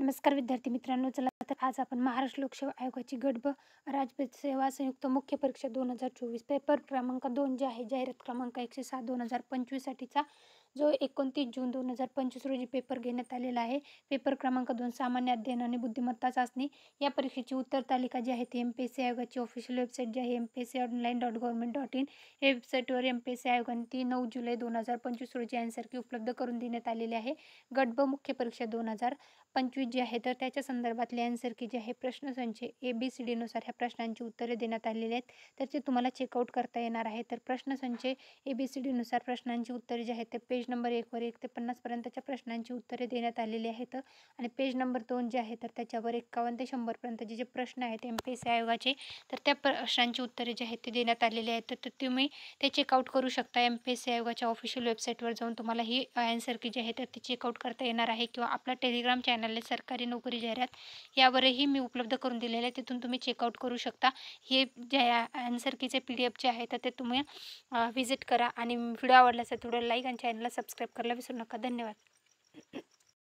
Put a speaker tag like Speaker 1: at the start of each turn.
Speaker 1: नमस्कार विद्यार्थी मित्रांनो, चला तर आज आपण महाराष्ट्र लोकसेवा आयोगाची गट ब राज्य सेवा संयुक्त मुख्य परीक्षा 2024 पेपर क्रमांक 2 जे आहे जाहिरात क्रमांक 107 2025 साठीचा जो 29 जून 2025 रोजी पेपर घेण्यात आलेला आहे. पेपर क्रमांक 2 सामान्य अध्ययन आणि बुद्धिमत्ता चाचणी. या परीक्षेची उत्तर तालिका जी आहे ती MPSC आयोगाची ऑफिशियल वेबसाईट जी आहे mpsconline.government.in या वेबसाईटवर MPSC आयोगाने ती 9 जुलै 2025 रोजी आन्सर की उपलब्ध करून देण्यात आलेली आहे. गट ब मुख्य परीक्षा 2025 जी आहे तर त्याच्या संदर्भातले आन्सर की जे आहे प्रश्नसंच ABCD नुसार ह्या प्रश्नांची उत्तरे देण्यात आलेली आहेत, तर ते तुम्हाला चेकआउट करता येणार आहे. तर प्रश्नसंच ABCD नुसार प्रश्नांची उत्तरे जी आहेत ते पेज नंबर 1 वर 1 ते 50 पर्यंतच्या प्रश्नांची उत्तरे देण्यात आलेली आहेत आणि पेज नंबर 2 जे आहे तर त्याच्यावर 51 ते 100 पर्यंतचे जे प्रश्न आहेत MPSC आयोगाचे, तर त्या प्रश्नांची उत्तरे जी आहेत ते देण्यात आलेली आहेत. तर तुम्ही ते चेकआउट करू शकता. MPSC आयोगाच्या ऑफिशियल वेबसाईटवर जाऊन तुम्हाला ही आन्सर की जे आहे तर ते चेकआउट करता येणार आहे किंवा आपला टेलिग्राम चॅनल आहे सरकारी नोकरी जाहिरात, यावरही मी उपलब्ध करून दिलेले आहे, तिथून तुम्ही चेकआउट करू शकता. हे जे आन्सर कीचे PDF जे आहे तर ते तुम्ही व्हिजिट करा आणि व्हिडिओ आवडला असेल तर व्हिडिओ लाईक आणि चॅनलला सबस्क्राईब करायला विसरू नका. धन्यवाद.